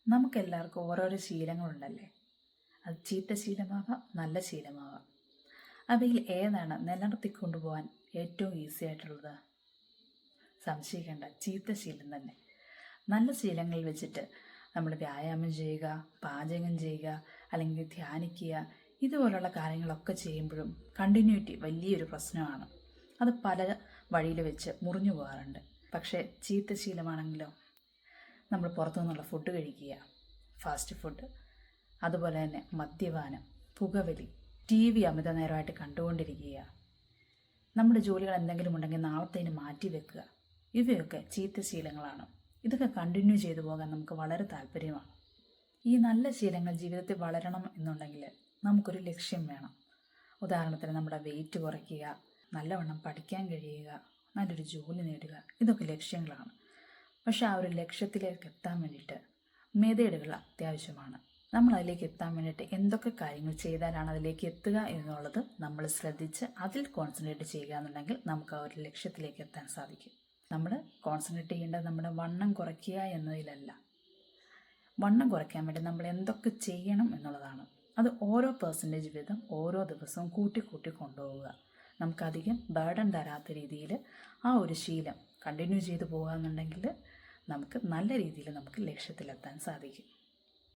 നമുക്കെല്ലാവർക്കും ഓരോരോ ശീലങ്ങളുണ്ടല്ലേ. അത് ചീത്ത ശീലമാവാം, നല്ല ശീലമാവാം. അവയിൽ ഏതാണ് നിലനിർത്തിക്കൊണ്ടുപോകാൻ ഏറ്റവും ഈസി ആയിട്ടുള്ളത്? സംശയിക്കേണ്ട, ചീത്ത ശീലം തന്നെ. നല്ല ശീലങ്ങൾ വെച്ചിട്ട് നമ്മൾ വ്യായാമം ചെയ്യുക, പാചകം ചെയ്യുക, അല്ലെങ്കിൽ ധ്യാനിക്കുക, ഇതുപോലുള്ള കാര്യങ്ങളൊക്കെ ചെയ്യുമ്പോഴും കണ്ടിന്യൂറ്റി വലിയൊരു പ്രശ്നമാണ്. അത് പല വഴിയിൽ വെച്ച് മുറിഞ്ഞു പോകാറുണ്ട്. പക്ഷേ ചീത്ത ശീലമാണെങ്കിലോ, നമ്മൾ പുറത്തുനിന്നുള്ള ഫുഡ് കഴിക്കുക, ഫാസ്റ്റ് ഫുഡ്, അതുപോലെ തന്നെ മദ്യപാനം, പുകവലി, TV അമിത നേരമായിട്ട് കണ്ടുകൊണ്ടിരിക്കുക, നമ്മുടെ ജോലികൾ എന്തെങ്കിലും ഉണ്ടെങ്കിൽ നാളത്തേന് മാറ്റി വെക്കുക, ഇവയൊക്കെ ചീത്ത ശീലങ്ങളാണ്. ഇതൊക്കെ കണ്ടിന്യൂ ചെയ്തു പോകാൻ നമുക്ക് വളരെ താല്പര്യമാണ്. ഈ നല്ല ശീലങ്ങൾ ജീവിതത്തിൽ വളരണം എന്നുണ്ടെങ്കിൽ നമുക്കൊരു ലക്ഷ്യം വേണം. ഉദാഹരണത്തിന് നമ്മുടെ വെയിറ്റ് കുറയ്ക്കുക, നല്ലവണ്ണം പഠിക്കാൻ കഴിയുക, നല്ലൊരു ജോലി നേടുക, ഇതൊക്കെ ലക്ഷ്യങ്ങളാണ്. പക്ഷെ ആ ഒരു ലക്ഷ്യത്തിലേക്ക് എത്താൻ വേണ്ടിയിട്ട് മെതേഡുകൾ അത്യാവശ്യമാണ്. നമ്മൾ അതിലേക്ക് എത്താൻ വേണ്ടിയിട്ട് എന്തൊക്കെ കാര്യങ്ങൾ ചെയ്താലാണ് അതിലേക്ക് എത്തുക എന്നുള്ളത് നമ്മൾ ശ്രദ്ധിച്ച് അതിൽ കോൺസെൻട്രേറ്റ് ചെയ്യുക എന്നുണ്ടെങ്കിൽ നമുക്ക് ആ ഒരു ലക്ഷ്യത്തിലേക്ക് എത്താൻ സാധിക്കും. നമ്മൾ കോൺസെൻട്രേറ്റ് ചെയ്യേണ്ടത് നമ്മുടെ വണ്ണം കുറയ്ക്കുക എന്നതിലല്ല. വണ്ണം കുറയ്ക്കാൻ വേണ്ടി നമ്മൾ എന്തൊക്കെ ചെയ്യണം എന്നുള്ളതാണ്. അത് ഓരോ പെർസെൻറ്റേജ് വീതം ഓരോ ദിവസവും കൂട്ടി കൊണ്ടുപോവുക. നമുക്കധികം ബേർഡൻ തരാത്ത രീതിയിൽ ആ ഒരു ശീലം കണ്ടിന്യൂ ചെയ്ത് പോകുക എന്നുണ്ടെങ്കിൽ നമുക്ക് നല്ല രീതിയിൽ നമുക്ക് ലക്ഷ്യത്തിലെത്താൻ സാധിക്കും.